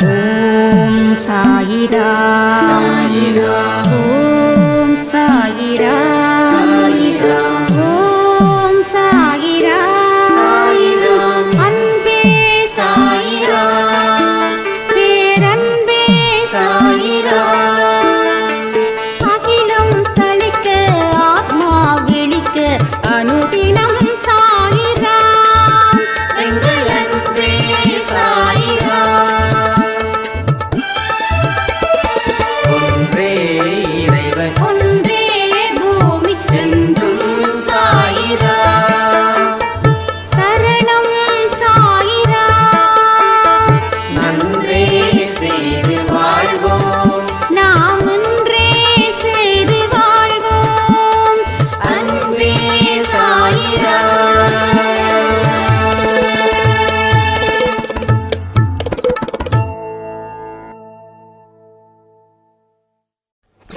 ஓம் சாயிரா சாயிரா ஓம் சாயிரா சாயிரா ஓம் சாயிரா சாயிரா அன்பே சாயிரா பேரன்பே சாயிரா அகிலம் தளிக்க ஆத்மா விழிக்க அனுதினம் சாயிரா எங்கள் அன்பே சாயிரா ஒன்றே இறைவன் ஒன்றே பூமிக்கென்றும் சாயிரா சரணம் சாயிரா நன்றே செய்து வாழ்வோம் நாம் ஒன்றே செய்து வாழ்வோம் அன்பே சாயிரா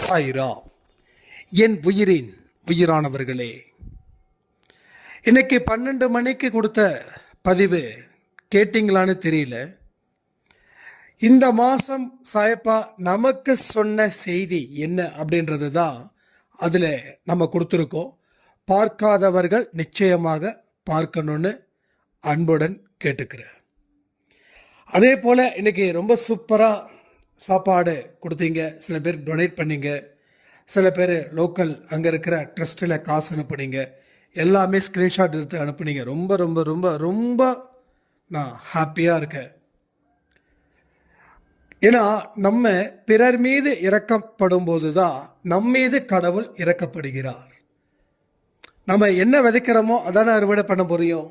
சாயிரா. என் உயிரின் உயிரானவர்களே, இன்னைக்கு 12 மணிக்கு கொடுத்த பதிவு கேட்டிங்களான்னு தெரியல. இந்த மாதம் சாயப்பா நமக்கு சொன்ன செய்தி என்ன அப்படின்றது தான் அதில் நம்ம கொடுத்துருக்கோம். பார்க்காதவர்கள் நிச்சயமாக பார்க்கணுன்னு அன்புடன் கேட்டுக்கிறேன். அதே போல் இன்றைக்கி ரொம்ப சூப்பராக சாப்பாடு கொடுத்தீங்க. சில பேர் டொனேட் பண்ணிங்க, சில பேர் லோக்கல் அங்கே இருக்கிற ட்ரஸ்ட்டில் காசு அனுப்புனீங்க. எல்லாமே ஸ்க்ரீன்ஷாட் எடுத்து அனுப்புனீங்க. ரொம்ப ரொம்ப ரொம்ப ரொம்ப நான் ஹாப்பியாக இருக்கேன். ஏன்னா நம்ம பிறர் மீது இரக்கப்படும் போது தான் நம் மீது கடவுள் இரக்கப்படுகிறார். நம்ம என்ன விதைக்கிறோமோ அதானே அறுவடை பண்ண முடியும்.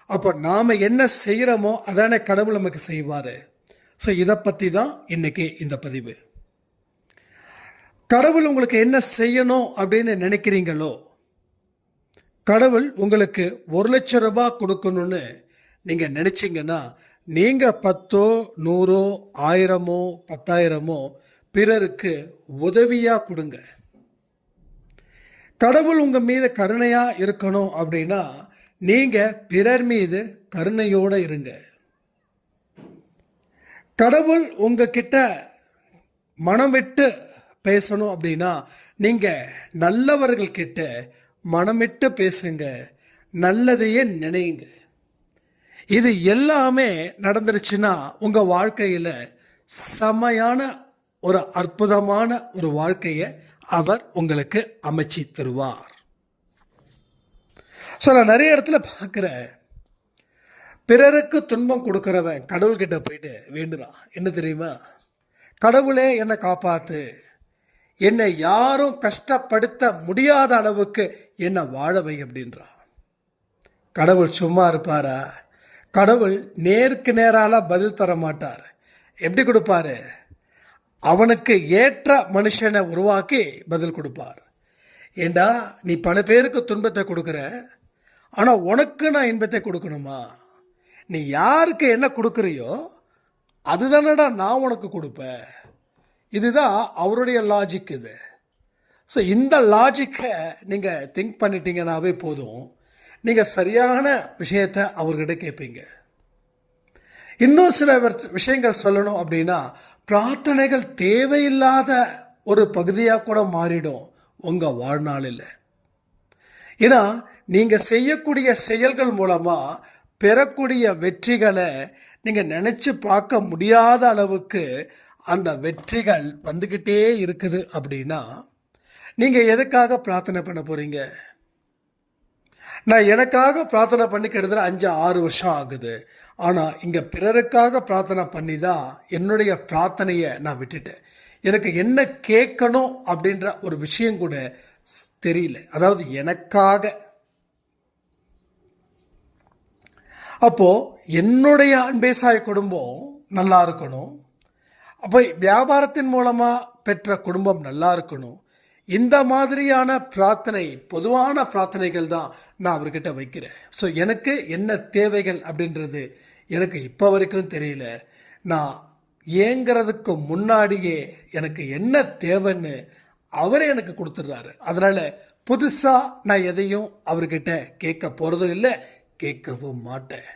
அப்போ நாம் என்ன செய்கிறோமோ அதானே கடவுள் நமக்கு செய்வார். ஸோ இதை பற்றி தான் இன்றைக்கி இந்த பதிவு. கடவுள் உங்களுக்கு என்ன செய்யணும் அப்படின்னு நினைக்கிறீங்களோ, கடவுள் உங்களுக்கு 1 லட்சம் ரூபாய் கொடுக்கணும்னு நீங்கள் நினச்சிங்கன்னா நீங்கள் 10, 100, 1000, 10,000 பிறருக்கு உதவியாக கொடுங்க. கடவுள் உங்கள் மீது கருணையாக இருக்கணும் அப்படின்னா நீங்கள் பிறர் மீது கருணையோடு இருங்க. கடவுள் உங்ககிட்ட மனம் விட்டு பேசணும் அப்படின்னா நீங்கள் நல்லவர்கள்கிட்ட மனம் விட்டு பேசுங்க, நல்லதையே நினைங்க. இது எல்லாமே நடந்துருச்சுன்னா உங்கள் வாழ்க்கையில் செமையான ஒரு அற்புதமான ஒரு வாழ்க்கையை அவர் உங்களுக்கு அமைச்சி தருவார். ஸோ நான் நிறைய இடத்துல பார்க்குறேன், பிறருக்கு துன்பம் கொடுக்குறவன் கடவுள்கிட்ட போயிட்டு வேண்டுறான். என்ன தெரியுமா? கடவுளே என்னை காப்பாற்று, என்னை யாரும் கஷ்டப்படுத்த முடியாத அளவுக்கு என்னை வாழவை அப்படின்றான். கடவுள் சும்மா இருப்பாரா? கடவுள் நேருக்கு நேரால பதில் தர மாட்டார். எப்படி கொடுப்பாரு? அவனுக்கு ஏற்ற மனுஷனை உருவாக்கி பதில் கொடுப்பார். ஏண்டா நீ பல பேருக்கு துன்பத்தை கொடுக்குற, ஆனால் உனக்கு நான் இன்பத்தை கொடுக்கணுமா? நீ யாருக்கு என்ன கொடுக்குறியோ அதுதானடா நான் உனக்கு கொடுப்பேன். இதுதான் அவருடைய லாஜிக் இது. ஸோ இந்த லாஜிக்கை நீங்கள் திங்க் பண்ணிட்டீங்கன்னாவே போதும், நீங்கள் சரியான விஷயத்தை அவர்கிட்ட கேட்பீங்க. இன்னும் சில விஷயங்கள் சொல்லணும் அப்படின்னா, பிரார்த்தனைகள் தேவையில்லாத ஒரு பகுதியாக கூட மாறிடும் உங்கள் வாழ்நாளில். ஏன்னா நீங்கள் செய்யக்கூடிய செயல்கள் மூலமாக பெறக்கூடிய வெற்றிகளை நீங்கள் நினச்சி பார்க்க முடியாத அளவுக்கு அந்த வெற்றிகள் வந்துக்கிட்டே இருக்குது அப்படின்னா நீங்கள் எதுக்காக பிரார்த்தனை பண்ண போகிறீங்க? நான் எனக்காக பிரார்த்தனை பண்ணி கிட்டத்தட்ட 5-6 வருஷம் ஆகுது. ஆனால் இங்கே பிறருக்காக பிரார்த்தனை பண்ணி தான் என்னுடைய பிரார்த்தனையை நான் விட்டுட்டேன். எனக்கு என்ன கேட்கணும் அப்படின்ற ஒரு விஷயம் கூட தெரியல. அதாவது எனக்காக. அப்போது என்னுடைய அன்பேசாய குடும்பம் நல்லா இருக்கணும். அப்போ வியாபாரத்தின் மூலமாக பெற்ற குடும்பம் நல்லா இருக்கணும். இந்த மாதிரியான பிரார்த்தனை, பொதுவான பிரார்த்தனைகள் தான் நான் அவர்கிட்ட வைக்கிறேன். ஸோ எனக்கு என்ன தேவைகள் அப்படின்றது எனக்கு இப்போ வரைக்கும் தெரியல. நான் ஏங்கிறதுக்கு முன்னாடியே எனக்கு என்ன தேவைன்னு அவரே எனக்கு கொடுத்துட்றாரு. அதனால் புதுசாக நான் எதையும் அவர்கிட்ட கேட்க போகிறதும் இல்லை, கேட்கவும் மாட்டேன்.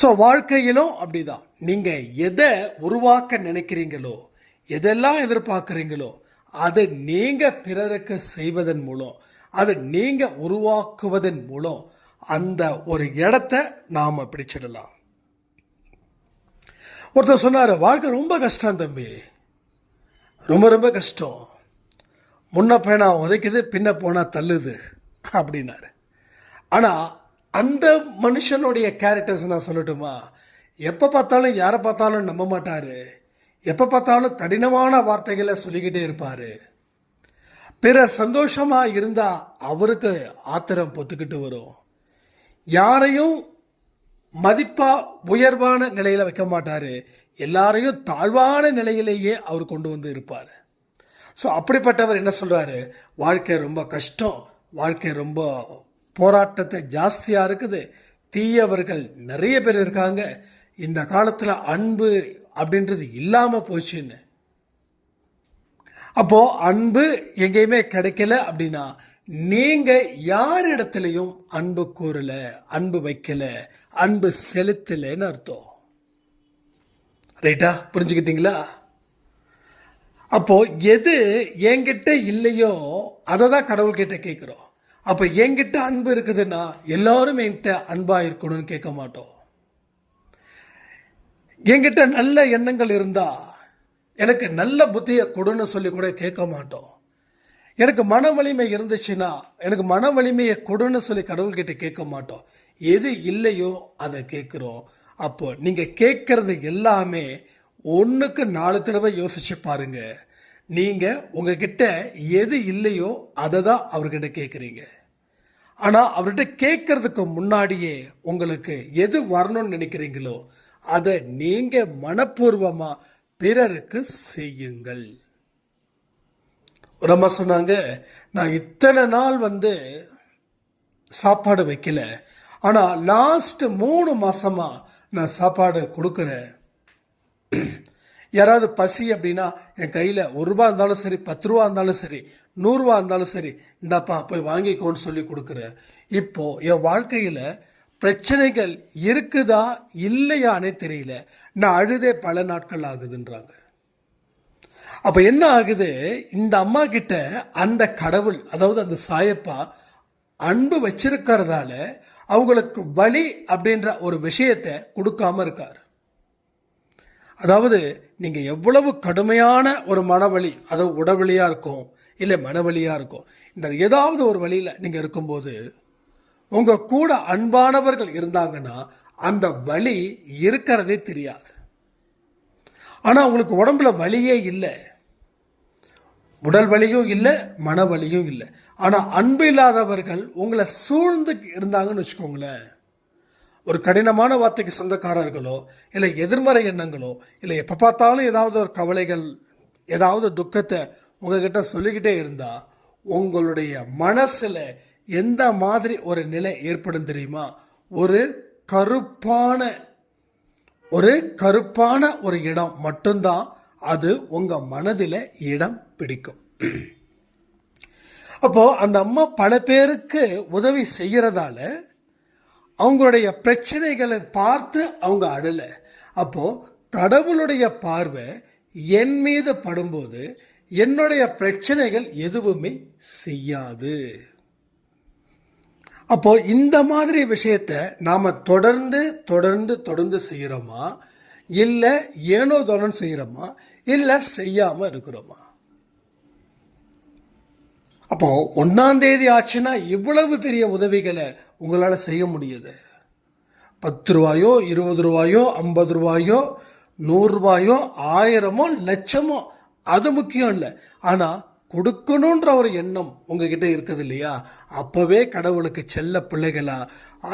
ஸோ வாழ்க்கையிலும் அப்படிதான். நீங்கள் எதை உருவாக்க நினைக்கிறீங்களோ, எதெல்லாம் எதிர்பார்க்குறீங்களோ, அதை நீங்கள் பிறருக்கு செய்வதன் மூலம், அதை நீங்கள் உருவாக்குவதன் மூலம் அந்த ஒரு இடத்த நாம் பிடிச்சிடலாம். ஒருத்தர் சொன்னார், வாழ்க்கை ரொம்ப கஷ்டம் தம்பி, ரொம்ப ரொம்ப கஷ்டம், முன்ன பேனா உதைக்குது பின்ன போனால் தள்ளுது அப்படின்னாரு. ஆனால் அந்த மனுஷனுடைய கேரக்டர்ஸ் நான் சொல்லட்டுமா, எப்போ பார்த்தாலும் யாரை பார்த்தாலும் நம்ப மாட்டார், எப்போ பார்த்தாலும் கடினமான வார்த்தைகளை சொல்லிக்கிட்டே இருப்பார். பிறர் சந்தோஷமாக இருந்தால் அவருக்கு ஆத்திரம் பொத்துக்கிட்டு வரும். யாரையும் மதிப்பாக உயர்வான நிலையில் வைக்க மாட்டார், எல்லாரையும் தாழ்வான நிலையிலேயே அவர் கொண்டு வந்து இருப்பார். ஸோ அப்படிப்பட்டவர் என்ன சொல்கிறாரு, வாழ்க்கை ரொம்ப கஷ்டம், வாழ்க்கை ரொம்ப போராட்டத்தை ஜாஸ்தியாக இருக்குது, தீயவர்கள் நிறைய பேர் இருக்காங்க, இந்த காலத்தில் அன்பு அப்படின்றது இல்லாமல் போச்சுன்னு. அப்போது அன்பு எங்கேயுமே கிடைக்கல அப்படின்னா நீங்கள் யார் இடத்துலையும் அன்பு கூறலை, அன்பு வைக்கலை, அன்பு செலுத்தலைன்னு அர்த்தம். ரைட்டா? புரிஞ்சுக்கிட்டீங்களா? அப்போது எது என்கிட்ட இல்லையோ அதை தான் கடவுள்கிட்ட கேட்குறோம். அப்போ என்கிட்ட அன்பு இருக்குதுன்னா எல்லாரும் என்கிட்ட அன்பாக இருக்கணும்னு கேட்க மாட்டோம். என்கிட்ட நல்ல எண்ணங்கள் இருந்தால் எனக்கு நல்ல புத்தியை கொடுன்னு சொல்லி கூட கேட்க மாட்டோம். எனக்கு மன வலிமை இருந்துச்சுன்னா எனக்கு மன வலிமையை கொடுன்னு சொல்லி கடவுள்கிட்ட கேட்க மாட்டோம். எது இல்லையோ அதை கேட்குறோம். அப்போ நீங்கள் கேட்குறது எல்லாமே ஒன்றுக்கு 4 தடவை யோசிச்சு பாருங்க. நீங்கள் உங்ககிட்ட எது இல்லையோ அதை தான் அவர்கிட்ட கேட்குறீங்க. ஆனால் அவர்கிட்ட கேட்கறதுக்கு முன்னாடியே உங்களுக்கு எது வரணும்னு நினைக்கிறீங்களோ அதை நீங்கள் மனப்பூர்வமாக பிறருக்கு செய்யுங்கள். ஒரு அம்மா சொன்னாங்க, நான் இத்தனை நாள் சாப்பாடு வைக்கல, ஆனால் லாஸ்ட் 3 மாதமாக நான் சாப்பாடு கொடுக்குறேன். யாராவது பசி அப்படின்னா என் கையில் 1 ரூபா இருந்தாலும் சரி, 10 ரூபா இருந்தாலும் சரி, 100 ரூபா இருந்தாலும் சரி, இந்தாப்பா போய் வாங்கிக்கோன்னு சொல்லி கொடுக்குறேன். இப்போது என் வாழ்க்கையில் பிரச்சனைகள் இருக்குதா இல்லையானே தெரியல, நான் அழுதே பல நாட்கள் ஆகுதுன்றாங்க. அப்போ என்ன ஆகுது, இந்த அம்மா கிட்ட அந்த கடவுள், அதாவது அந்த சாயப்பா அன்பு வச்சிருக்கிறதால அவங்களுக்கு வலி அப்படின்ற ஒரு விஷயத்தை கொடுக்காம இருக்கார். அதாவது நீங்கள் எவ்வளவு கடுமையான ஒரு மனவலி, அதாவது உடவலியாக இருக்கும் இல்லை மனவலியாக இருக்கும், இந்த ஏதாவது ஒரு வழியில் நீங்கள் இருக்கும்போது உங்கள் கூட அன்பானவர்கள் இருந்தாங்கன்னா அந்த வலி இருக்கிறதே தெரியாது. ஆனால் உங்களுக்கு உடம்புல வலியே இல்லை, உடல் வலியும் இல்லை, மன வலியும் இல்லை. ஆனால் அன்பு இல்லாதவர்கள் உங்களை சூழ்ந்து இருந்தாங்கன்னு வச்சுக்கோங்களேன், ஒரு கடினமான வார்த்தைக்கு சொந்தக்காரர்களோ இல்லை எதிர்மறை எண்ணங்களோ இல்லை எப்போ பார்த்தாலும் ஏதாவது ஒரு கவலைகள், ஏதாவது துக்கத்தை உங்ககிட்ட சொல்லிக்கிட்டே இருந்தால் உங்களுடைய மனசில் எந்த மாதிரி ஒரு நிலை ஏற்படும் தெரியுமா? ஒரு கருப்பான ஒரு இடம் மட்டும்தான் அது உங்கள் மனதில் இடம் பிடிக்கும். அப்போது அந்த அம்மா பல பேருக்கு உதவி செய்கிறதால அவங்களுடைய பிரச்சனைகளை பார்த்து அவங்க அழலை. அப்போது கடவுளுடைய பார்வை என் மீது படும்போது என்னுடைய பிரச்சனைகள் எதுவுமே செய்யாது. அப்போது இந்த மாதிரி விஷயத்தை நாம் தொடர்ந்து செய்கிறோமா, இல்லை ஏனோ தானோன்னு செய்கிறோமா, இல்லை செய்யாமல் இருக்கிறோமா? அப்போது 1ஆம் தேதி ஆச்சுன்னா இவ்வளவு பெரிய உதவிகளை உங்களால் செய்ய முடியுது. 10 ரூபாயோ 20 ரூபாயோ 50 ரூபாயோ 100 ரூபாயோ 1000மோ லட்சமோ அது முக்கியம் இல்லை. ஆனால் கொடுக்கணுன்ற ஒரு எண்ணம் உங்ககிட்ட இருக்குது இல்லையா, அப்போவே கடவுளுக்கு செல்ல பிள்ளைகளா,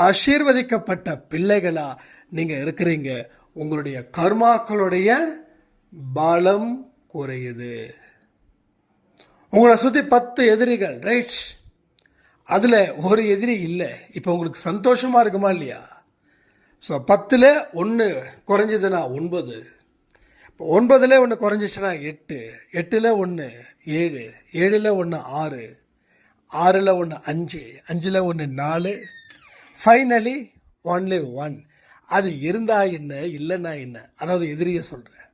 ஆசீர்வதிக்கப்பட்ட பிள்ளைகளா நீங்கள் இருக்கிறீங்க. உங்களுடைய கர்மாக்களுடைய பலம் குறையுது. உங்களை சுற்றி 10 எதிரிகள், ரைட், அதில் ஒரு எதிரி இல்லை. இப்போ உங்களுக்கு சந்தோஷமாக இருக்குமா இல்லையா? ஸோ 10ல் 1 குறைஞ்சதுன்னா 9, இப்போ 9ல் 1 குறைஞ்சிச்சுன்னா 8, 8ல் 1 7, 7ல் 1 6, 6ல் 1 5, 5ல் 1 4, ஃபைனலி ஒன்லி 1. அது இருந்தா என்ன இல்லைன்னா என்ன, அதாவது எதிரியை சொல்கிறேன்.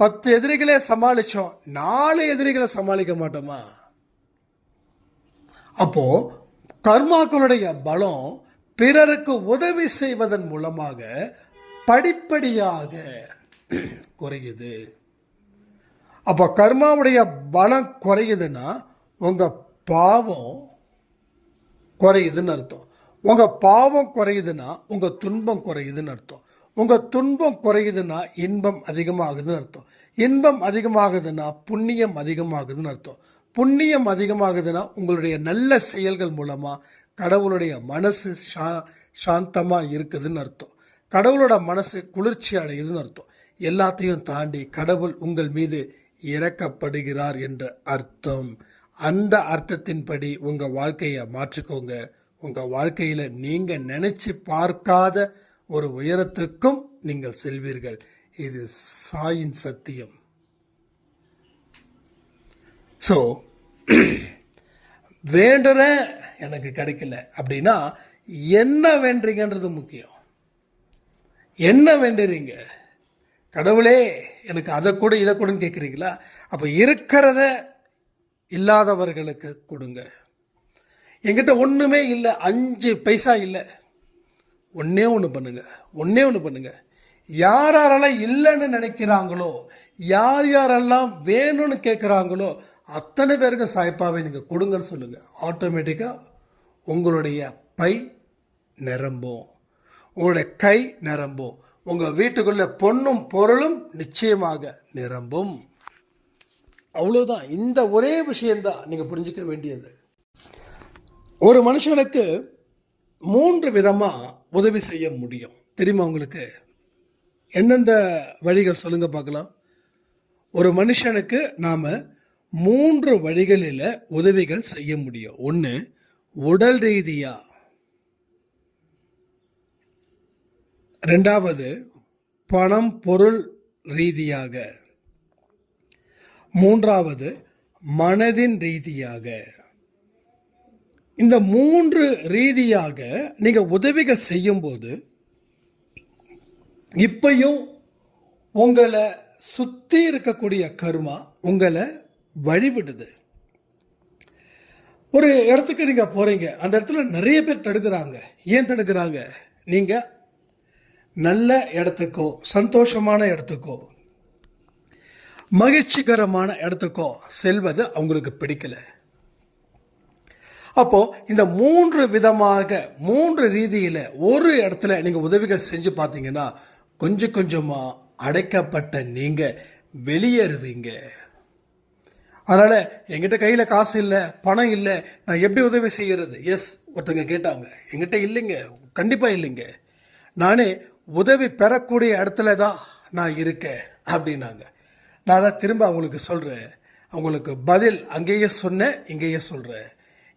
10 எதிரிகளே சமாளித்தோம், 4 எதிரிகளை சமாளிக்க மாட்டோமா? அப்போ கர்மாக்களுடைய பலம் பிறருக்கு உதவி செய்வதன் மூலமாக படிப்படியாக குறையுது. அப்போ கர்மாவுடைய பலம் குறையுதுன்னா உங்கள் பாவம் குறையுதுன்னு அர்த்தம். உங்கள் பாவம் குறையுதுன்னா உங்கள் துன்பம் குறையுதுன்னு அர்த்தம். உங்கள் துன்பம் குறையுதுன்னா இன்பம் அதிகமாகுதுன்னு அர்த்தம். இன்பம் அதிகமாகுதுன்னா புண்ணியம் அதிகமாகுதுன்னு அர்த்தம். புண்ணியம் அதிகமாகுதுன்னா உங்களுடைய நல்ல செயல்கள் மூலமாக கடவுளுடைய மனசு சாந்தமாக இருக்குதுன்னு அர்த்தம். கடவுளோட மனசு குளிர்ச்சி அடையுதுன்னு அர்த்தம். எல்லாத்தையும் தாண்டி கடவுள் உங்கள் மீது இரக்கப்படுகிறார் என்ற அர்த்தம். அந்த அர்த்தத்தின்படி உங்கள் வாழ்க்கையை மாற்றிக்கோங்க. உங்கள் வாழ்க்கையில் நீங்கள் நினச்சி பார்க்காத ஒரு உயரத்துக்கும் நீங்கள் செல்வீர்கள். இது சாயின் சத்தியம். ஸோ வேண்டுற எனக்கு கிடைக்கல அப்படின்னா என்ன வேண்டுறீங்கன்றது முக்கியம். என்ன வேண்டுறீங்க? கடவுளே எனக்கு அதை கூட இதை கூடன்னு கேட்குறீங்களா? அப்போ இருக்கிறத இல்லாதவர்களுக்கு கொடுங்க. என்கிட்ட ஒன்றுமே இல்லை, 5 பைசா இல்லை, ஒன்றே ஒன்று பண்ணுங்க. யாரெல்லாம் இல்லைன்னு நினைக்கிறாங்களோ, யாரெல்லாம் வேணும்னு கேட்குறாங்களோ அத்தனை பேருக்கு சாய்ப்பாவை நீங்கள் கொடுங்கன்னு சொல்லுங்கள். ஆட்டோமேட்டிக்காக உங்களுடைய பை நிரம்பும், உங்களுடைய கை நிரம்பும், உங்கள் வீட்டுக்குள்ளே பொண்ணும் பொருளும் நிச்சயமாக நிரம்பும். அவ்வளோதான். இந்த ஒரே விஷயந்தான் நீங்கள் புரிஞ்சிக்க வேண்டியது. ஒரு மனுஷனுக்கு 3 விதமாக உதவி செய்ய முடியும். தெரியுமா உங்களுக்கு? எந்தெந்த வழிகள் சொல்லுங்கள் பார்க்கலாம். ஒரு மனுஷனுக்கு நாம் 3 வழிகளில் உதவிகள் செய்ய முடியும். ஒன்று உடல் ரீதியாக, 2வது பணம் பொருள் ரீதியாக, 3வது மனதின் ரீதியாக. இந்த 3 ரீதியாக நீங்கள் உதவிகள் செய்யும்போது இப்பையும் உங்களை சுற்றி இருக்கக்கூடிய கர்மா உங்களை வழிவிடுது. ஒரு இடத்துக்கு நீங்கள் போகிறீங்க, அந்த இடத்துல நிறைய பேர் தடுக்கிறாங்க. ஏன் தடுக்கிறாங்க? நீங்கள் நல்ல இடத்துக்கோ, சந்தோஷமான இடத்துக்கோ, மகிழ்ச்சிகரமான இடத்துக்கோ செல்வது அவங்களுக்கு பிடிக்கல. அப்போது இந்த 3 விதமாக 3 ரீதியில் ஒரு இடத்துல நீங்கள் உதவிகள் செஞ்சு பார்த்தீங்கன்னா கொஞ்சம் கொஞ்சமாக அடைக்கப்பட்ட நீங்கள் வெளியேறுவீங்க. அதனால் என்கிட்ட கையில் காசு இல்லை, பணம் இல்லை, நான் எப்படி உதவி செய்கிறது? ஒருத்தங்க கேட்டாங்க. என்கிட்ட இல்லைங்க, கண்டிப்பாக இல்லைங்க, நானே உதவி பெறக்கூடிய இடத்துல தான் நான் இருக்கேன் அப்படின்னாங்க. நான் தான் திரும்ப அவங்களுக்கு சொல்கிறேன், அவங்களுக்கு பதில் அங்கேயே சொன்னேன், இங்கேயே சொல்கிறேன்.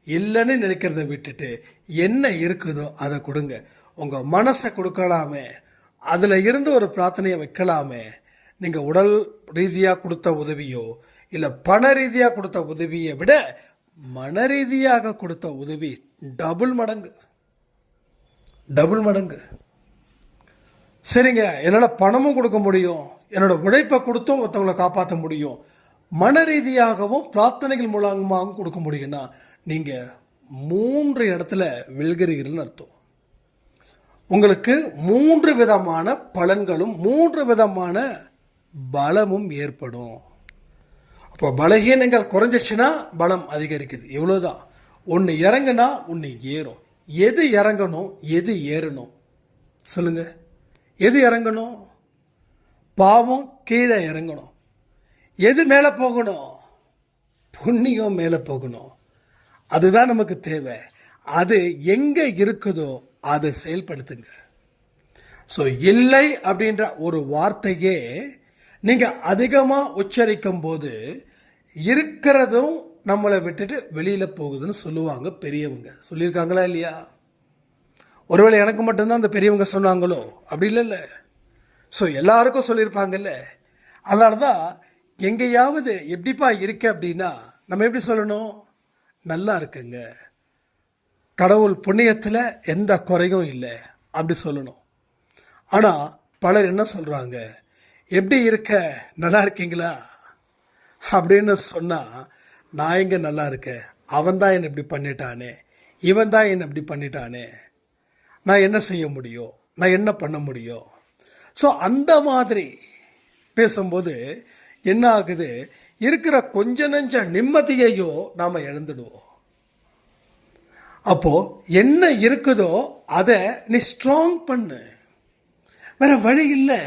இல்லைன்னு நினைக்கிறத விட்டுட்டு என்ன இருக்குதோ அதை கொடுங்க. உங்கள் மனசை கொடுக்கலாமே, அதில் இருந்து ஒரு பிரார்த்தனையை வைக்கலாமே. நீங்கள் உடல் ரீதியாக கொடுத்த உதவியோ இல்லை பண ரீதியாக கொடுத்த உதவியை விட மன ரீதியாக கொடுத்த உதவி டபுள் மடங்கு. சரிங்க, என்னால் பணமும் கொடுக்க முடியும், என்னோட உழைப்பை கொடுத்தும் ஒருத்தவங்களை காப்பாற்ற முடியும், மன ரீதியாகவும் பிரார்த்தனைகள் மூலமாகவும் கொடுக்க முடியும்னா நீங்கள் 3 இடத்துல வெல்கிறீர்கள்னு அர்த்தம். உங்களுக்கு 3 விதமான பலன்களும் 3 விதமான பலமும் ஏற்படும். அப்போ பலகீனங்கள் குறைஞ்சிச்சுன்னா பலம் அதிகரிக்குது. இவ்வளோதான். ஒன்று இறங்குனா ஒன்று ஏறும். எது இறங்கணும், எது ஏறணும் சொல்லுங்கள்? எது இறங்கணும்? பாவம் கீழே இறங்கணும். எது மேலே போகணும்? புண்ணியம் மேலே போகணும். அதுதான் நமக்கு தேவை. அது எங்கே இருக்குதோ அதை செயல்படுத்துங்க. ஸோ இல்லை அப்படின்ற ஒரு வார்த்தையே நீங்கள் அதிகமாக உச்சரிக்கும் போது இருக்கிறதும் நம்மளை விட்டுட்டு வெளியில் போகுதுன்னு சொல்லுவாங்க பெரியவங்க. சொல்லியிருக்காங்களா இல்லையா? ஒருவேளை எனக்கு மட்டும்தான் அந்த பெரியவங்க சொன்னாங்களோ? அப்படி இல்லைல்ல. ஸோ எல்லாருக்கும் சொல்லியிருப்பாங்கல்ல. அதனால தான் எங்கேயாவது எப்படிப்பா இருக்க அப்படின்னா நம்ம எப்படி சொல்லணும்? நல்லா இருக்குங்க, கடவுள் புண்ணியத்தில் எந்த குறையும் இல்லை அப்படி சொல்லணும். ஆனால் பலர் என்ன சொல்கிறாங்க, எப்படி இருக்க, நல்லா இருக்கீங்களா அப்படின்னு சொன்னால், நான் எங்கே நல்லா இருக்கேன், அவன் தான் என்னை இப்படி பண்ணிட்டானே, இவன் தான் என்னை இப்படி பண்ணிட்டானே, நான் என்ன செய்ய முடியும், நான் என்ன பண்ண முடியும். ஸோ அந்த மாதிரி பேசும்போது என்ன ஆகுது, இருக்கிற கொஞ்ச நெஞ்ச நிம்மதியையோ நாம் இழந்துடுவோம். அப்போது என்ன இருக்குதோ அதை நீ ஸ்ட்ராங் பண்ணு, வேற வழி இல்லை.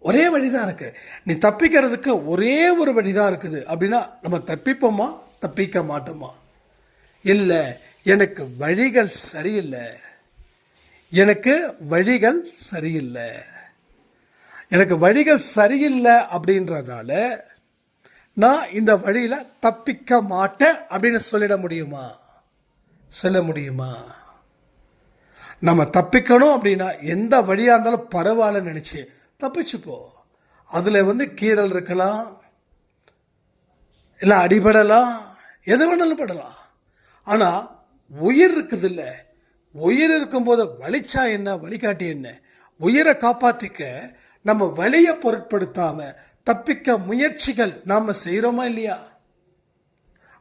ஒரே வழி தான் இருக்குது, நீ தப்பிக்கிறதுக்கு ஒரே ஒரு வழி தான் இருக்குது. அப்படின்னா நம்ம தப்பிப்போமா, தப்பிக்க மாட்டோமா? இல்லை, எனக்கு வழிகள் சரியில்லை, எனக்கு வழிகள் சரியில்லை, எனக்கு வழிகள் சரியில்லை அப்படின்றதால நான் இந்த வழியில் தப்பிக்க மாட்டேன் அப்படின்னு சொல்லிட முடியுமா? சொல்ல முடியுமா? நம்ம தப்பிக்கணும் அப்படின்னா எந்த வழியாக இருந்தாலும் பரவாயில்ல நினச்சி தப்பிச்சுப்போ. அதில் கீறல் இருக்கலாம், இல்லை அடிபடலாம், எது வேணாலும் படலாம். ஆனால் உயிர் இருக்குது இல்லை, உயிர் இருக்கும்போது வலிச்சா என்ன, வழிகாட்டி என்ன, உயிரை காப்பாற்றிக்க நம்ம வழியை பொருட்படுத்தாமல் தப்பிக்க முயற்சிகள் நாம் செய்கிறோமா இல்லையா?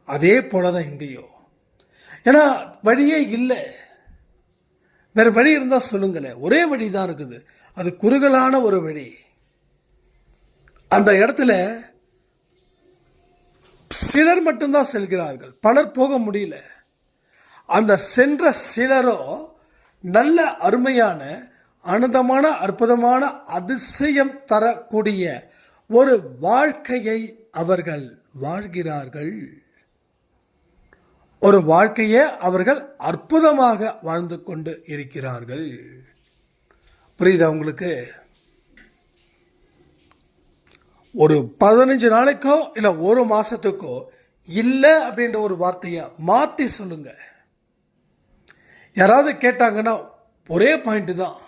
அதே போல தான் இங்கேயோ. ஏன்னா வழியே இல்லை, வேற வழி இருந்தால் சொல்லுங்களேன். ஒரே வழி தான் இருக்குது, அது குறுகலான ஒரு வழி. அந்த இடத்துல சிலர் மட்டும்தான் செல்கிறார்கள், பலர் போக முடியல. அந்த சென்ற சிலரோ நல்ல அருமையான அனுதமான அற்புதமான அதிசயம் தரக்கூடிய ஒரு வாழ்க்கையை அவர்கள் வாழ்கிறார்கள். ஒரு வாழ்க்கையை அவர்கள் அற்புதமாக வாழ்ந்து கொண்டு இருக்கிறார்கள். புரியுதா உங்களுக்கு? ஒரு 15 நாளைக்கோ இல்லை ஒரு மாசத்துக்கோ இல்லை அப்படின்ற ஒரு வார்த்தையை மாற்றி சொல்லுங்க. யாராவது கேட்டாங்கன்னா ஒரே பாயிண்ட் தான்,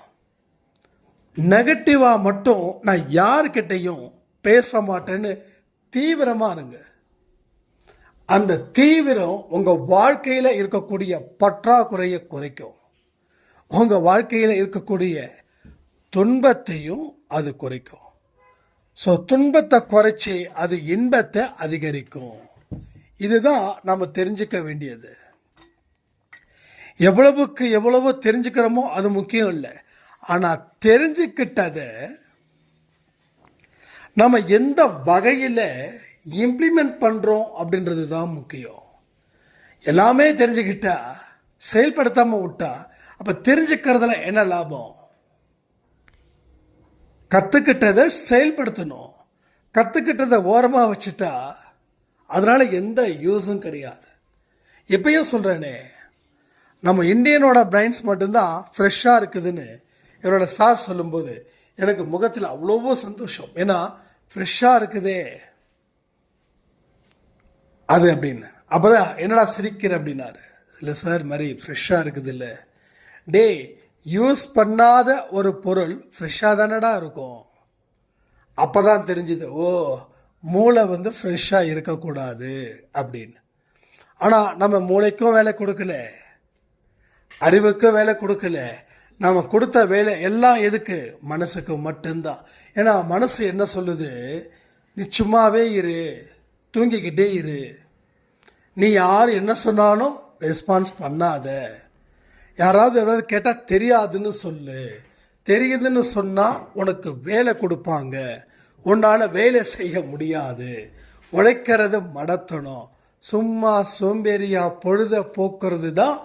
நெகட்டிவாக மட்டும் நான் யார்கிட்டையும் பேச மாட்டேன்னு தீவிரமாக இருங்க. அந்த தீவிரம் உங்கள் வாழ்க்கையில் இருக்கக்கூடிய பற்றாக்குறையை குறைக்கும், உங்கள் வாழ்க்கையில் இருக்கக்கூடிய துன்பத்தையும் அது குறைக்கும். ஸோ துன்பத்தை குறைச்சி அது இன்பத்தை அதிகரிக்கும். இதுதான் நம்ம தெரிஞ்சுக்க வேண்டியது. எவ்வளவுக்கு எவ்வளவு தெரிஞ்சுக்கிறோமோ அது முக்கியம் இல்லை, ஆனால் தெரிஞ்சுக்கிட்டதை நம்ம எந்த வகையில் இம்ப்ளிமெண்ட் பண்ணுறோம் அப்படின்றது தான் முக்கியம். எல்லாமே தெரிஞ்சுக்கிட்டா செயல்படுத்தாமல் விட்டா அப்போ தெரிஞ்சுக்கிறதுல என்ன லாபம்? கற்றுக்கிட்டதை செயல்படுத்தணும், கற்றுக்கிட்டதை ஓரமாக வச்சுட்டா அதனால் எந்த யூஸும் கிடையாது. எப்பயும் சொல்கிறேனே, நம்ம இந்தியனோட பிரைன்ஸ் மட்டும்தான் ஃப்ரெஷ்ஷாக இருக்குதுன்னு என்னோட சார் சொல்லும்போது எனக்கு முகத்தில் அவ்வளோவோ சந்தோஷம். ஏன்னா ஃப்ரெஷ்ஷாக இருக்குதே அது அப்படின்னு. அப்போ தான் என்னடா சிரிக்கிற அப்படின்னாரு. இல்லை சார், மாதிரி ஃப்ரெஷ்ஷாக இருக்குது இல்லை. டே, யூஸ் பண்ணாத ஒரு பொருள் ஃப்ரெஷ்ஷாக தானடா இருக்கும். அப்போ தான் தெரிஞ்சுது, ஓ மூளை ஃப்ரெஷ்ஷாக இருக்கக்கூடாது அப்படின்னு. ஆனால் நம்ம மூளைக்கும் வேலை கொடுக்கல, அறிவுக்கும் வேலை கொடுக்கல. நாம் கொடுத்த வேலை எல்லாம் எதுக்கு? மனசுக்கு மட்டும்தான். ஏன்னா மனசு என்ன சொல்லுது, நீ சும்மாவே இரு, தூங்கிக்கிட்டே இரு, நீ யார் என்ன சொன்னாலும் ரெஸ்பான்ஸ் பண்ணாத, யாராவது ஏதாவது கேட்டால் தெரியாதுன்னு சொல்லு, தெரியுதுன்னு சொன்னால் உனக்கு வேலை கொடுப்பாங்க, உன்னால் வேலை செய்ய முடியாது, உழைக்கிறது மடத்தணும், சும்மா சோம்பேறியாக பொழுத போக்குறது தான்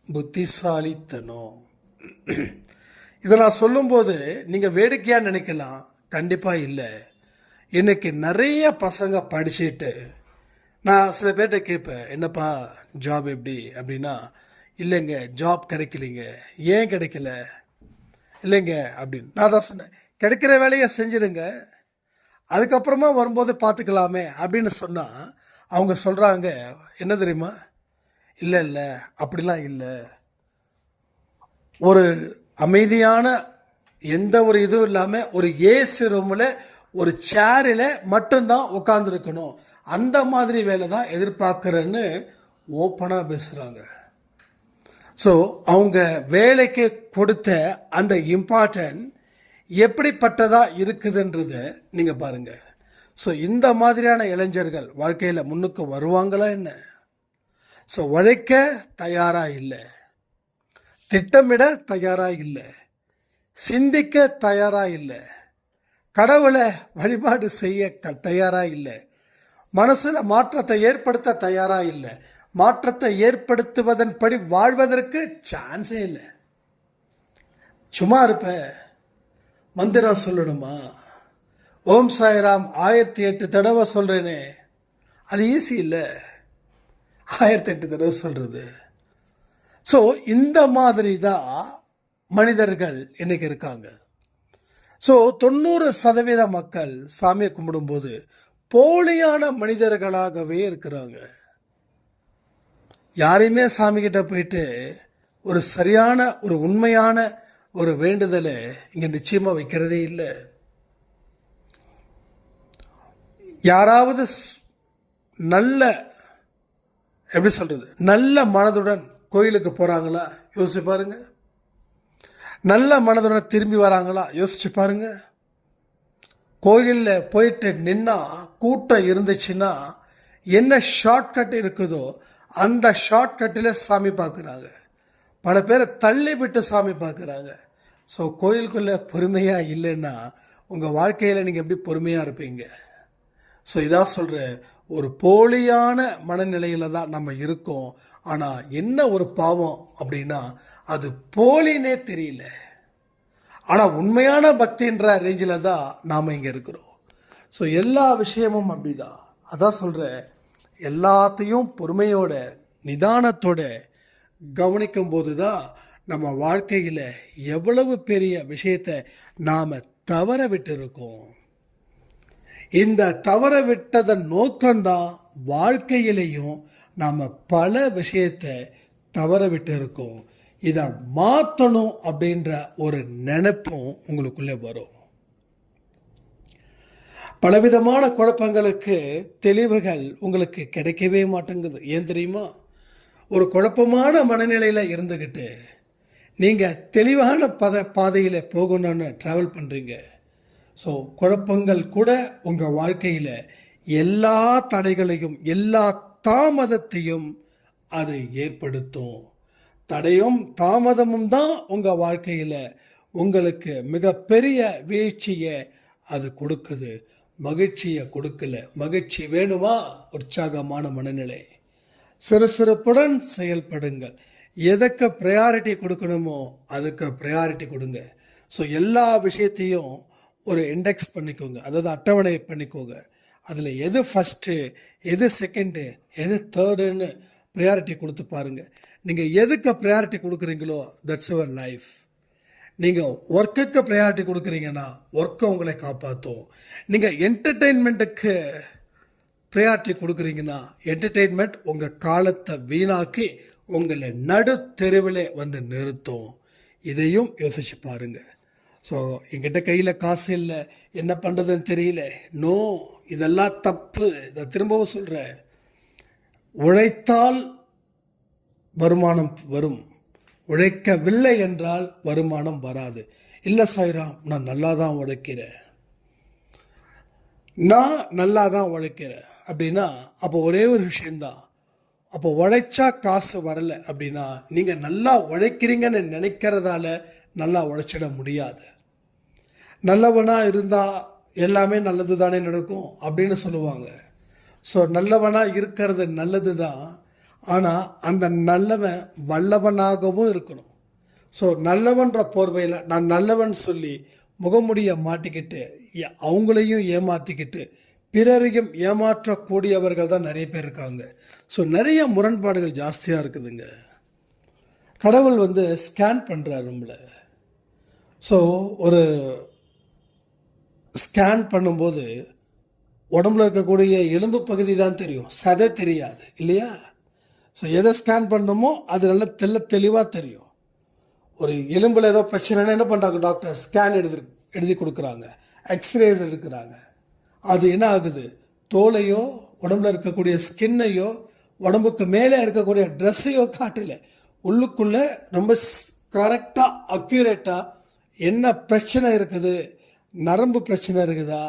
புத்திசாலித்தனம். இதை நான் சொல்லும்போது நீங்கள் வேடிக்கையாக நினைக்கலாம், கண்டிப்பாக இல்லை. இன்னைக்கு நிறைய பசங்க படிச்சுட்டு நான் சில பேர்கிட்ட கேட்பேன், என்னப்பா ஜாப் எப்படி அப்படின்னா, இல்லைங்க ஜாப் கிடைக்கலைங்க. ஏன் கிடைக்கல? இல்லைங்க அப்படின்னு. நான் தான் சொன்னேன், கிடைக்கிற வேலையை செஞ்சுருங்க, அதுக்கப்புறமா வரும்போது பார்த்துக்கலாமே அப்படின்னு சொன்னால் அவங்க சொல்கிறாங்க என்ன தெரியுமா, இல்லை இல்லை அப்படிலாம் இல்லை, ஒரு அமைதியான எந்த ஒரு இதுவும் இல்லாமல் ஒரு ஏசி ரூமில் ஒரு சேரில் மட்டும்தான் உட்காந்துருக்கணும், அந்த மாதிரி வேலை தான் எதிர்பார்க்குறேன்னு ஓப்பனாக பேசுகிறாங்க. ஸோ அவங்க வேலைக்கு கொடுத்த அந்த இம்பார்ட்டன்ட் எப்படிப்பட்டதா இருக்குதுன்றத நீங்கள் பாருங்கள். ஸோ இந்த மாதிரியான இளைஞர்கள் வாழ்க்கையில் முன்னுக்கு வருவாங்களா என்ன? ஸோ உழைக்க தயாராக இல்லை, திட்டமிட தயாராக இல்லை, சிந்திக்க தயாராக இல்லை, கடவுளை வழிபாடு செய்ய தயாராக இல்லை, மனசில் மாற்றத்தை ஏற்படுத்த தயாராக இல்லை, மாற்றத்தை ஏற்படுத்துவதன்படி வாழ்வதற்கு சான்ஸே இல்லை. சும்மா இருப்ப, மந்திரம் சொல்லணுமா, ஓம் சாய்ராம் 1008 தடவை சொல்கிறேனே, அது ஈஸி இல்லை 1008 தடவை சொல்கிறது. ஸோ இந்த மாதிரி தான் மனிதர்கள் இன்னைக்கு இருக்காங்க. ஸோ 90% மக்கள் சாமியை கும்பிடும்போது போலியான மனிதர்களாகவே இருக்கிறாங்க. யாரையுமே சாமிக்கிட்ட போயிட்டு ஒரு சரியான ஒரு உண்மையான ஒரு வேண்டுதலை இங்கே நிச்சயமாக வைக்கிறதே இல்லை. யாராவது நல்ல எப்படி சொல்கிறது, நல்ல மனதுடன் கோயிலுக்கு போகிறாங்களா யோசிச்சு பாருங்க. நல்ல மனதுடன் திரும்பி வராங்களா யோசிச்சு பாருங்க. கோயிலில் போயிட்டு நின்னா கூட்டம் இருந்துச்சுன்னா என்ன ஷார்ட்கட் இருக்குதோ அந்த ஷார்ட்கட்டில் சாமி பார்க்குறாங்க. பல பேரை தள்ளி விட்டு சாமி பார்க்குறாங்க. ஸோ கோயிலுக்குள்ளே பொறுமையாக இல்லைன்னா உங்கள் வாழ்க்கையில் நீங்கள் எப்படி பொறுமையாக இருப்பீங்க? ஸோ இதான் சொல்கிறேன், ஒரு போலியான மனநிலையில் தான் நம்ம இருக்கோம். ஆனால் என்ன ஒரு பாவம் அப்படின்னா அது போலினே தெரியல. ஆனால் உண்மையான பக்தின்ற ரேஞ்சில் தான் நாம் இங்கே இருக்கிறோம். ஸோ எல்லா விஷயமும் அப்படி தான். அதான் சொல்கிறேன், எல்லாத்தையும் பொறுமையோட நிதானத்தோட கவனிக்கும் போது தான் நம்ம வாழ்க்கையில் எவ்வளவு பெரிய விஷயத்தை நாம் தவற விட்டு இருக்கோம். இந்த தவற விட்டதன் நோக்கம்தான் வாழ்க்கையிலையும் நாம் பல விஷயத்தை தவற விட்டு இருக்கோம். இதை மாற்றணும் அப்படின்ற ஒரு நினைப்பும் உங்களுக்குள்ளே வரும். பலவிதமான குழப்பங்களுக்கு தெளிவுகள் உங்களுக்கு கிடைக்கவே மாட்டேங்குது. ஏன் தெரியுமா? ஒரு குழப்பமான மனநிலையில் இருந்துக்கிட்டு நீங்கள் தெளிவான பாதையில் போகணும்னு ட்ராவல் பண்ணுறீங்க. ஸோ குழப்பங்கள் கூட உங்கள் வாழ்க்கையில் எல்லா தடைகளையும் எல்லா தாமதத்தையும் அது ஏற்படுத்தும். தடையும் தாமதமும் தான் உங்கள் வாழ்க்கையில் உங்களுக்கு மிகப்பெரிய வீழ்ச்சியை அது கொடுக்குது, மகிழ்ச்சியை கொடுக்கல. மகிழ்ச்சி வேணுமா? உற்சாகமான மனநிலை, சிறுசிறுப்புடன் செயல்படுங்கள். எதுக்கு ப்ரையாரிட்டி கொடுக்கணுமோ அதுக்கு ப்ரையாரிட்டி கொடுங்க. ஸோ எல்லா விஷயத்தையும் ஒரு இண்டெக்ஸ் பண்ணிக்கோங்க, அதாவது அட்டவணை பண்ணிக்கோங்க. அதில் எது ஃபஸ்ட்டு, எது செகண்டு, எது தேர்டுன்னு ப்ரையாரிட்டி கொடுத்து பாருங்கள். நீங்கள் எதுக்கு ப்ரையாரிட்டி கொடுக்குறீங்களோ தட்ஸ் யுவர் லைஃப். நீங்கள் ஒர்க்குக்கு ப்ரையாரிட்டி கொடுக்குறீங்கன்னா ஒர்க்கை உங்களை காப்பாற்றும். நீங்கள் என்டர்டெயின்மெண்ட்டுக்கு ப்ரையாரிட்டி கொடுக்குறீங்கன்னா என்டர்டெயின்மெண்ட் உங்கள் காலத்தை வீணாக்கி உங்களை நடு தெருவில் வந்து நிறுத்தும். இதையும் யோசிச்சு பாருங்கள். ஸோ என்கிட்ட கையில் காசு இல்லை, என்ன பண்ணுறதுன்னு தெரியல. நோ, இதெல்லாம் தப்பு. இதை திரும்பவும் சொல்கிறேன், உழைத்தால் வருமானம் வரும், உழைக்கவில்லை என்றால் வருமானம் வராது. இல்லை சாய்ராம், நான் நல்லா தான் உழைக்கிறேன், நான் நல்லா தான் உழைக்கிறேன் அப்படின்னா அப்போ ஒரே ஒரு விஷயந்தான். அப்போ உழைச்சா காசு வரலை அப்படின்னா நீங்கள் நல்லா உழைக்கிறீங்கன்னு நினைக்கிறதால நல்லா உழைச்சிட முடியாது. நல்லவனாக இருந்தால் எல்லாமே நல்லது தானே நடக்கும் அப்படின்னு சொல்லுவாங்க. ஸோ நல்லவனாக இருக்கிறது நல்லது தான், ஆனால் அந்த நல்லவன் வல்லவனாகவும் இருக்கணும். ஸோ நல்லவன்ற போர்வையில் நான் நல்லவன் சொல்லி முகமுடியை மாட்டிக்கிட்டு அவங்களையும் ஏமாற்றிக்கிட்டு பிறரையும் ஏமாற்றக்கூடியவர்கள் தான் நிறைய பேர் இருக்காங்க. ஸோ நிறைய முரண்பாடுகள் ஜாஸ்தியாக இருக்குதுங்க. கடவுள் ஸ்கேன் பண்ணுறார் நம்மளை. ஸோ ஒரு ஸ்கேன் பண்ணும்போது உடம்புல இருக்கக்கூடிய எலும்பு பகுதி தான் தெரியும், சதை தெரியாது இல்லையா? ஸோ எதை ஸ்கேன் பண்ணுறோமோ அது நல்லா தெளிவாக தெரியும். ஒரு எலும்பில் ஏதோ பிரச்சனைனா என்ன பண்ணுறாங்க டாக்டர்? ஸ்கேன் எழுதி கொடுக்குறாங்க, எக்ஸ்ரேஸ் எடுக்கிறாங்க. அது என்ன ஆகுது? தோலையோ உடம்புல இருக்கக்கூடிய ஸ்கின்னையோ உடம்புக்கு மேலே இருக்கக்கூடிய ட்ரெஸ்ஸையோ காட்டல, உள்ளுக்குள்ளே ரொம்ப கரெக்டாக அக்யூரேட்டாக என்ன பிரச்சனை இருக்குது, நரம்பு பிரச்சனை இருக்குதா,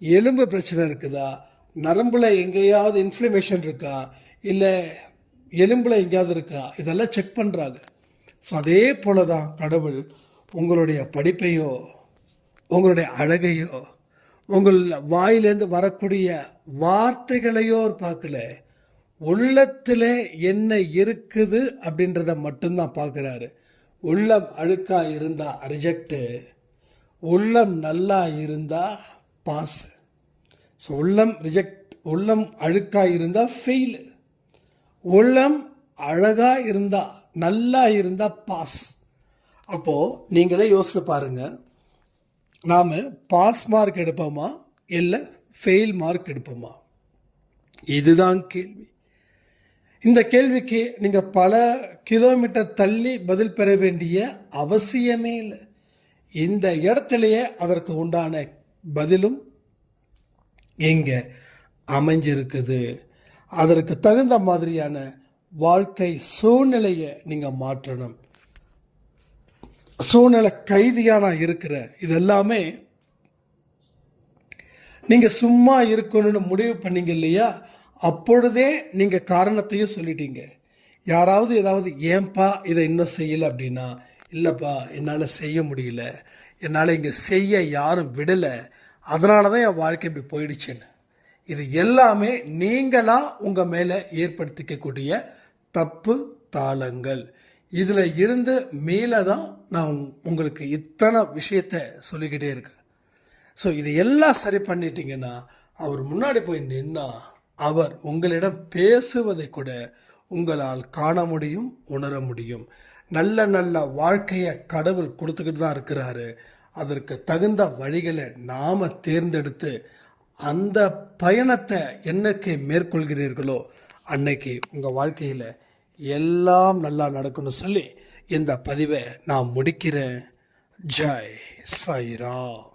எலும்பு பிரச்சனை இருக்குதா, நரம்பில் எங்கேயாவது இன்ஃப்ளமேஷன் இருக்கா, இல்லை எலும்பில் எங்கேயாவது இருக்கா, இதெல்லாம் செக் பண்ணுறாங்க. ஸோ அதே போல தான் கடவுள் உங்களுடைய படிப்பையோ உங்களுடைய அழகையோ உங்கள் வாயிலேருந்து வரக்கூடிய வார்த்தைகளையோ பார்க்கல, உள்ளத்தில் என்ன இருக்குது அப்படின்றத மட்டும்தான் பார்க்குறாரு. உள்ளம் அழுக்காக இருந்தால் ரிஜெக்டு, உள்ளம் நல்லா இருந்தால் பாஸ். ஸோ உள்ளம் அழுக்காக இருந்தால் ஃபெயிலு, உள்ளம் அழகாக இருந்தால் நல்லா இருந்தால் பாஸ். அப்போது நீங்களே யோசித்து பாருங்கள், நாம் பாஸ் மார்க் எடுப்போமா இல்லை ஃபெயில் மார்க் எடுப்போமா? இதுதான் கேள்வி. இந்த கேள்விக்கு நீங்கள் பல கிலோமீட்டர் தள்ளி பதில் பெற வேண்டிய அவசியமே இல்லை. இந்த இடத்துலையே அதற்கு உண்டான பதிலும் எங்கே அமைஞ்சிருக்குது. அதற்கு தகுந்த மாதிரியான வாழ்க்கை சூழ்நிலையை நீங்கள் மாற்றணும். சூழ்நிலை கைதியாக நான் இருக்கிறேன், இதெல்லாமே நீங்கள் சும்மா இருக்கணும்னு முடிவு பண்ணீங்க இல்லையா, அப்பொழுதே நீங்கள் காரணத்தையும் சொல்லிட்டீங்க. யாராவது ஏதாவது ஏன்பா இதை இன்னும் செய்யலை அப்படின்னா, இல்லைப்பா என்னால் செய்ய முடியல, என்னால் இங்கே செய்ய யாரும் விடலை, அதனால தான் என் வாழ்க்கை இப்படி போயிடுச்சுன்னு. இது எல்லாமே நீங்களாக உங்கள் மேலே ஏற்படுத்திக்கக்கூடிய தப்பு தாளங்கள். இதில் இருந்து மேலே தான் நான் உங்களுக்கு இத்தனை விஷயத்தை சொல்லிக்கிட்டே இருக்கேன். ஸோ இது எல்லாம் சரி பண்ணிட்டீங்கன்னா அவர் முன்னாடி போய் நின்னா அவர் உங்களிடம் பேசுவதை கூட உங்களால் காண முடியும், உணர முடியும். நல்ல நல்ல வாழ்க்கையை கடவுள் கொடுத்துக்கிட்டு தான் இருக்கிறாரு. அதற்கு தகுந்த வழிகளை நாம் தேர்ந்தெடுத்து அந்த பயணத்தை என்னைக்கு மேற்கொள்கிறீர்களோ அன்னைக்கு உங்கள் வாழ்க்கையில் எல்லாம் நல்லா நடக்கும்னு சொல்லி இந்த பதிவை நான் முடிக்கிறேன். ஜெய் சாய்ராம்.